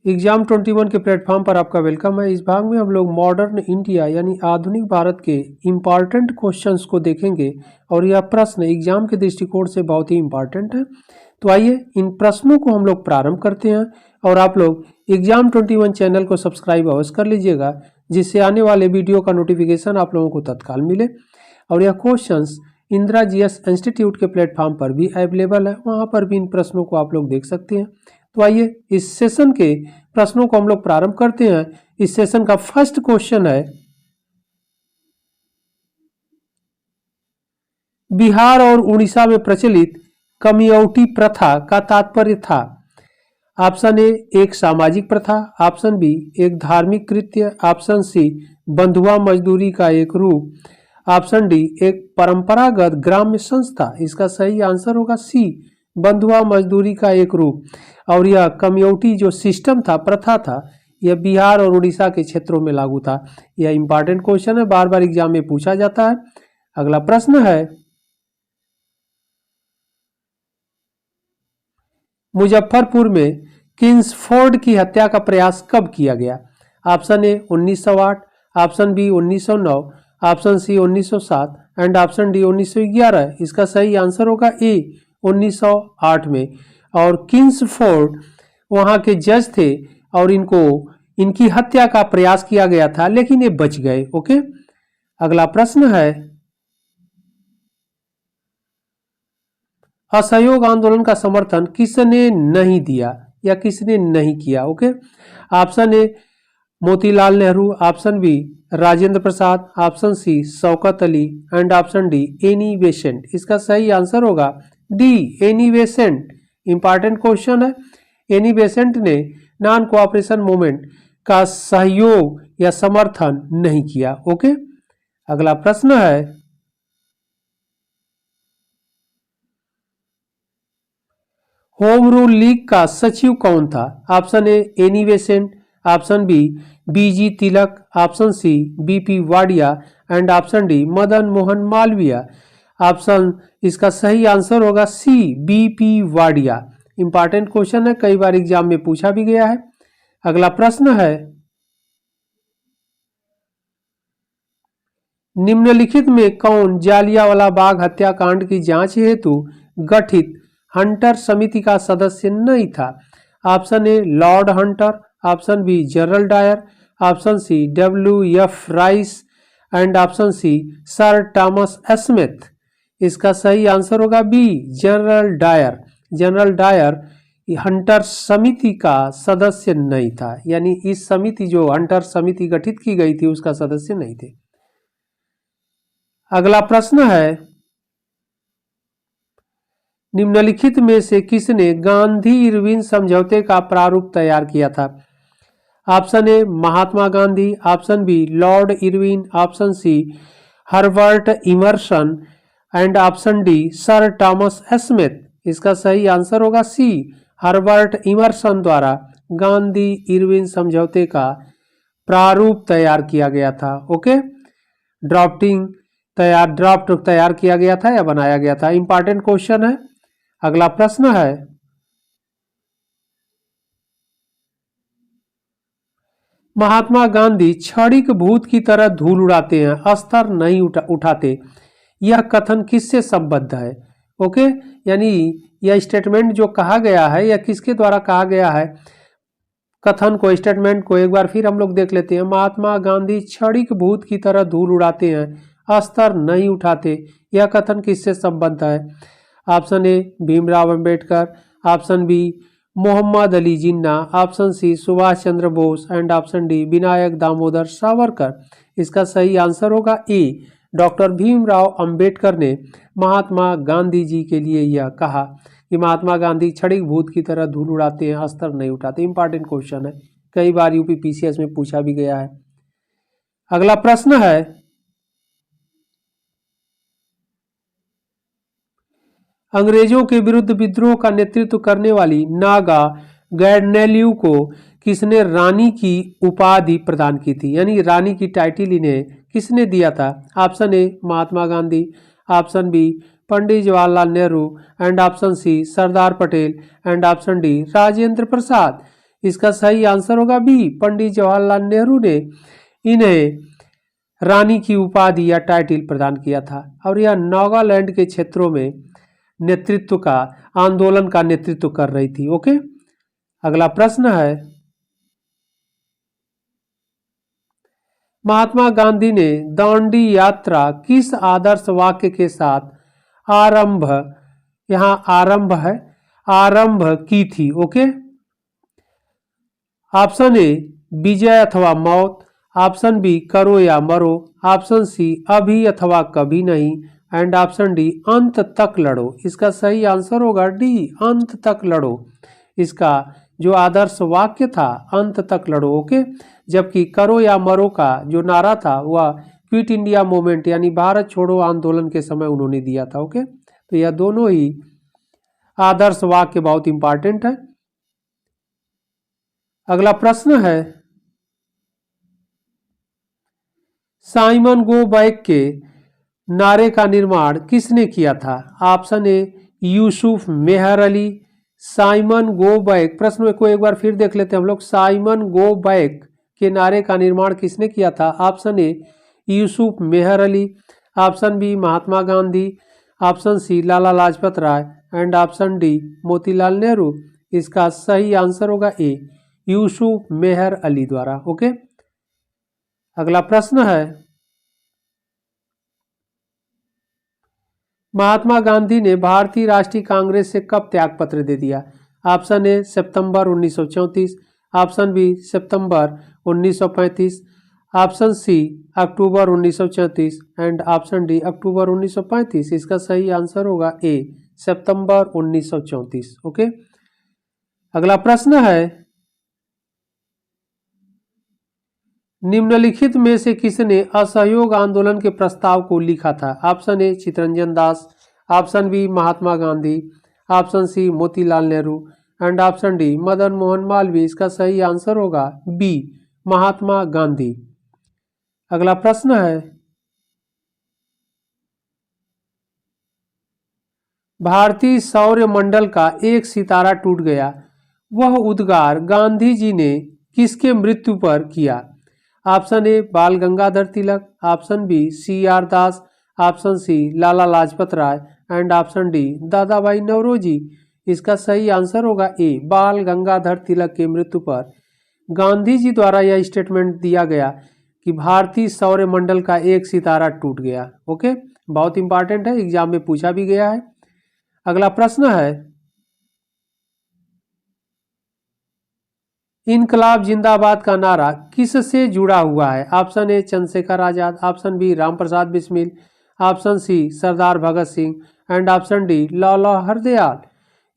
Exam 21 के platform पर आपका वेलकम है। इस भाग में हम लोग मॉडर्न इंडिया यानी आधुनिक भारत के इम्पॉर्टेंट क्वेश्चंस को देखेंगे और यह प्रश्न एग्जाम के दृष्टिकोण से बहुत ही इम्पॉर्टेंट है। तो आइए इन प्रश्नों को हम लोग प्रारंभ करते हैं और आप लोग एग्जाम 21 चैनल को सब्सक्राइब अवश्य कर लीजिएगा, जिससे आने वाले वीडियो का नोटिफिकेशन आप लोगों को तत्काल मिले। और यह क्वेश्चंस इंदिरा जीएस इंस्टीट्यूट के प्लेटफॉर्म पर भी अवेलेबल है, वहाँ पर भी इन प्रश्नों को आप लोग देख सकते हैं। तो आइए इस सेशन के प्रश्नों को हम लोग प्रारंभ करते हैं। इस सेशन का फर्स्ट क्वेश्चन है, बिहार और उड़ीसा में प्रचलित कमियौटी प्रथा का तात्पर्य था। ऑप्शन ए एक सामाजिक प्रथा, ऑप्शन बी एक धार्मिक कृत्य, ऑप्शन सी बंधुआ मजदूरी का एक रूप, ऑप्शन डी एक परंपरागत ग्राम्य संस्था। इसका सही आंसर होगा सी, बंधुआ मजदूरी का एक रूप। और यह कमियौटी जो सिस्टम था, प्रथा था, यह बिहार और उड़ीसा के क्षेत्रों में लागू था। यह इंपॉर्टेंट क्वेश्चन है, बार बार एग्जाम में पूछा जाता है। अगला प्रश्न है, मुजफ्फरपुर में किंग्सफोर्ड की हत्या का प्रयास कब किया गया? Option A 1908, option B 1909, option C 1907 and option D 1911। इसका सही आंसर होगा ए 1908 में। और किंग्सफोर्ड वहां के जज थे और इनकी हत्या का प्रयास किया गया था, लेकिन ये बच गए। ओके, अगला प्रश्न है, असहयोग आंदोलन का समर्थन किसने नहीं दिया या किसने नहीं किया? Okay, option A Motilal Nehru, option B Rajendra Prasad, option C Shaukat Ali and option D Annie Besant. इसका सही आंसर होगा D Annie Besant. Important question है। एनी बेसेंट ने नॉन कोऑपरेशन मूवमेंट का सहयोग या समर्थन नहीं किया। ओके, अगला प्रश्न है, होम रूल लीग का सचिव कौन था? Option A Annie Besant, option B BG Tilak, option C BP Wadia and option D Madan Mohan Malaviya. Option इसका सही आंसर होगा C BP Wadia. Important question है, कई बार एग्जाम में पूछा भी गया है। अगला प्रश्न है, निम्नलिखित में कौन जालियांवाला बाग हत्याकांड की जांच हेतु गठित हंटर समिति का सदस्य नहीं था? Option A Lord Hunter, option B General Dyer, option C WF Rice and option C Sir Thomas Smith. इसका सही आंसर होगा B General Dyer. General Dyer Hunter समिति का सदस्य नहीं था, यानी इस समिति जो हंटर समिति गठित की गई थी उसका सदस्य नहीं थे। अगला प्रश्न है, निम्नलिखित में से किसने गांधी इरविन समझौते का प्रारूप तैयार किया था? Option A Mahatma Gandhi, option B Lord Irwin, option C Herbert Emerson and option D Sir Thomas Smith. इसका सही आंसर होगा सी, हर्बर्ट इमर्सन द्वारा गांधी इरविन समझौते का प्रारूप तैयार किया गया था। ओके, ड्राफ्ट तैयार किया गया था या बनाया गया था। इंपॉर्टेंट क्वेश्चन है। अगला प्रश्न है, महात्मा गांधी क्षणिक भूत की तरह धूल उड़ाते हैं, अस्तर नहीं उठाते, यह कथन किससे संबद्ध है? ओके, यानी यह स्टेटमेंट जो कहा गया है यह किसके द्वारा कहा गया है? कथन को, स्टेटमेंट को एक बार फिर हम लोग देख लेते हैं। महात्मा गांधी क्षणिक भूत की तरह धूल उड़ाते हैं, अस्तर नहीं उठाते, यह कथन किससे संबद्ध है? Option A Bhimrao Ambedkar, option B Mohammad Ali Jinnah, option C Subhash Chandra Bose and option D Vinayak Damodar Savarkar. इसका सही आंसर होगा ए, डॉक्टर भीमराव अंबेडकर ने महात्मा गांधी जी के लिए यह कहा कि महात्मा गांधी क्षणिक भूत की तरह धूल उड़ाते हैं, अस्तर नहीं उठाते। इंपॉर्टेंट क्वेश्चन है, कई बार यूपी PCS में पूछा भी गया है। अगला प्रश्न है, अंग्रेजों के विरुद्ध विद्रोह का नेतृत्व करने वाली नागा गैडनेल्यू को किसने रानी की उपाधि प्रदान की थी, यानी रानी की टाइटल इन्हें किसने दिया था? Option A Mahatma Gandhi, option B Pandit Jawaharlal Nehru and option C Sardar Patel and option D Rajendra Prasad. इसका सही आंसर होगा बी, पंडित जवाहरलाल नेहरू ने इन्हें रानी की उपाधि या टाइटल प्रदान किया था। और यह नागालैंड के क्षेत्रों में नेतृत्व का आंदोलन का नेतृत्व कर रही थी। ओके, अगला प्रश्न है, महात्मा गांधी ने दांडी यात्रा किस आदर्श वाक्य के साथ आरंभ, यहां आरंभ है, आरंभ की थी। ओके, ऑप्शन ए विजय अथवा मौत, ऑप्शन बी करो या मरो, ऑप्शन सी अभी अथवा कभी नहीं, एंड ऑप्शन डी अंत तक लड़ो। इसका सही आंसर होगा डी, अंत तक लड़ो। इसका जो आदर्श वाक्य था अंत तक लड़ो। ओके, जबकि करो या मरो का जो नारा था वह क्विट इंडिया मूवमेंट यानी भारत छोड़ो आंदोलन के समय उन्होंने दिया था। ओके, तो यह दोनों ही आदर्श वाक्य बहुत इंपॉर्टेंट है। अगला प्रश्न है, साइमन गो बैक के नारे का निर्माण किसने किया था। Option A Yusuf Meher Ali, Simon go back, प्रश्न को एक बार फिर देख लेते हैं हम लोग। साइमन गो बैक के नारे का निर्माण किसने किया था। Option A Yusuf Meher Ali, option B Mahatma Gandhi, option C Lala Lajpat Rai, and option D Motilal Nehru. इसका सही आंसर होगा ए, यूसुफ मेहर अली द्वारा। ओके, अगला प्रश्न है, महात्मा गांधी ने भारतीय राष्ट्रीय कांग्रेस से कब त्यागपत्र दे दिया। ऑप्शन ए सितंबर 1934, ऑप्शन बी सितंबर 1935, ऑप्शन सी अक्टूबर 1934, एंड ऑप्शन डी अक्टूबर 1935। इसका सही आंसर होगा ए, सितंबर 1934। ओके, अगला प्रश्न है, निम्नलिखित में से किसने असहयोग आंदोलन के प्रस्ताव को लिखा था। Option A Chittaranjan Das, option B Mahatma Gandhi, option C Motilal Nehru, and option D Madan Mohan Malaviya. इसका सही आंसर होगा बी, महात्मा गांधी। अगला प्रश्न है, भारतीय सौर मंडल का एक सितारा टूट गया, वह उद्गार गांधी जी ने किसके मृत्यु पर किया। Option A Bal Gangadhar Tilak, option B C R Das, option C Lala Lajpat Rai, and option D Dadabhai Naoroji. इसका सही आंसर होगा ए, बाल गंगाधर तिलक के मृत्यु पर गांधी जी द्वारा यह स्टेटमेंट दिया गया कि भारतीय सौर मंडल का एक सितारा टूट गया। ओके, बहुत इंपॉर्टेंट है, एग्जाम में पूछा भी गया है। अगला प्रश्न है, इनकलाब जिंदाबाद का नारा किससे जुड़ा हुआ है। Option A Chandrashekhar Azad, option B Ramprasad Bismil, option C Sardar Bhagat Singh, and option D Lala Hardayal.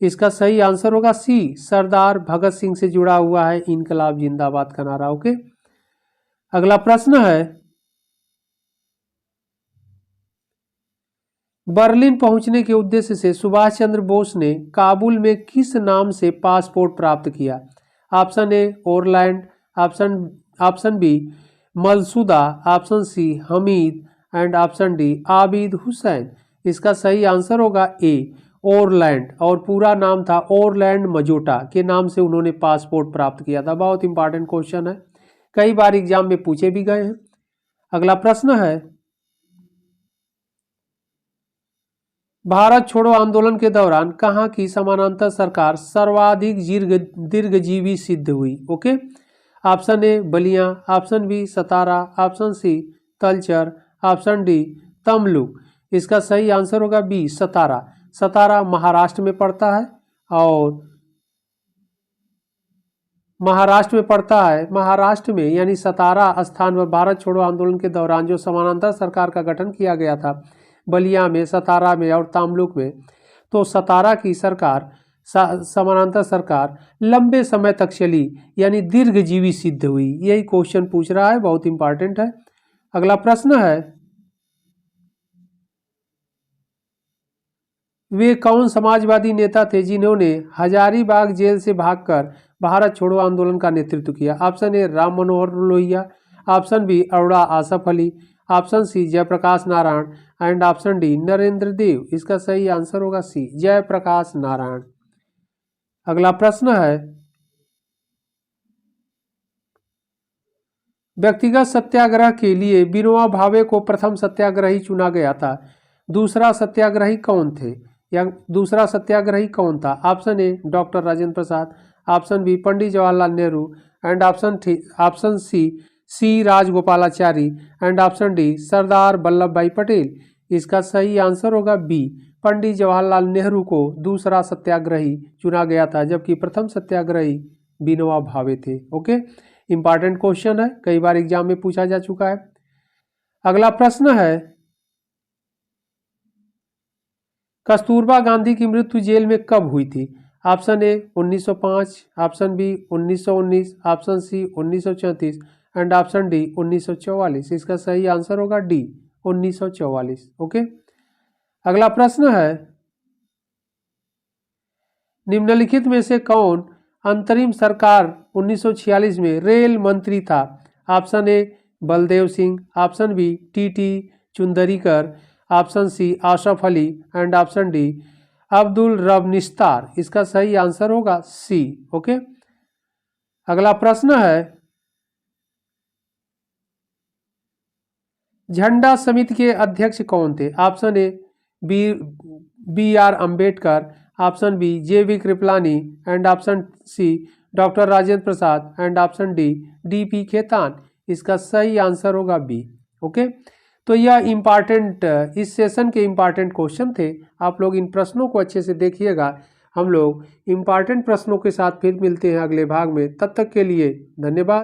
इसका सही आंसर होगा सी, सरदार भगत सिंह से जुड़ा हुआ है इनकलाब जिंदाबाद का नारा। ओके, अगला प्रश्न है, बर्लिन पहुंचने के उद्देश्य से सुभाष चंद्र बोस ने काबुल में किस नाम से पासपोर्ट प्राप्त किया। Option A Orlando, option B मलसूदा, option C Hamid, and option D Abid Hussain. इसका सही आंसर होगा ए, ओरलैंड, और पूरा नाम था ओरलैंड मजोटा के नाम से उन्होंने पासपोर्ट प्राप्त किया था। बहुत इंपॉर्टेंट क्वेश्चन है, कई बार एग्जाम में पूछे भी गए हैं। अगला प्रश्न है, भारत छोड़ो आंदोलन के दौरान कहाँ की समानांतर सरकार सर्वाधिक दीर्घजीवी सिद्ध हुई। Okay, option A Ballia, option B Satara, option C Talcher, option D Tamluk. इसका सही आंसर होगा बी, सतारा। सतारा महाराष्ट्र में पड़ता है, और महाराष्ट्र में पड़ता है, महाराष्ट्र में यानी सतारा स्थान पर भारत छोड़ो आंदोलन के दौरान जो समानांतर सरकार का गठन किया गया था बलिया में, सतारा में और तमलुक में, तो सतारा की सरकार समानांतर सरकार लंबे समय तक चली यानी दीर्घजीवी सिद्ध हुई। यही क्वेश्चन पूछ रहा है, बहुत इंपॉर्टेंट है। अगला प्रश्न है, वे कौन समाजवादी नेता थे जिन्होंने हजारीबाग जेल से भागकर भारत छोड़ो आंदोलन का नेतृत्व किया। Option A Ram Manohar Lohia, option B Arora Asaf Ali, option C Jayaprakash Narayan, and option D Narendra Dev. इसका सही आंसर होगा सी, जयप्रकाश नारायण। अगला प्रश्न है, व्यक्तिगत सत्याग्रह के लिए विनोबा भावे को प्रथम सत्याग्रही चुना गया था। दूसरा सत्याग्रही कौन थे या दूसरा सत्याग्रही कौन था? Option A doctor Rajendra Prasad, option B Pandit Jawaharlal Nehru and option C Rajagopalachari and option D Sardar Vallabhbhai Patel. इसका सही आंसर होगा बी, पंडित जवाहरलाल नेहरू को दूसरा सत्याग्रही चुना गया था, जबकि प्रथम सत्याग्रही विनोबा भावे थे। ओके, इंपॉर्टेंट क्वेश्चन है, कई बार एग्जाम में पूछा जा चुका है। अगला प्रश्न है, कस्तूरबा गांधी की मृत्यु जेल में कब हुई थी? Option A 1905, option B 1919, option C 1934 and option D 1944। इसका सही आंसर होगा डी 1944। ओके, अगला प्रश्न है, निम्नलिखित में से कौन अंतरिम सरकार 1946 में रेल मंत्री था? Option A Baldev Singh, option B T Chundrigar, option C Asaf Ali and option D Abdul Rab Nishtar. इसका सही आंसर होगा सी। ओके, अगला प्रश्न है, झंडा समिति के अध्यक्ष कौन थे? Option A B R Ambedkar, option B J V. Kripalani and option C doctor Rajendra Prasad and option D P Khetan. इसका सही आंसर होगा बी। ओके, तो यह इम्पॉर्टेंट, इस सेशन के इम्पॉर्टेंट क्वेश्चन थे। आप लोग इन प्रश्नों को अच्छे से देखिएगा। हम लोग इम्पॉर्टेंट प्रश्नों के साथ फिर मिलते हैं अगले भाग में। तब तक के लिए धन्यवाद।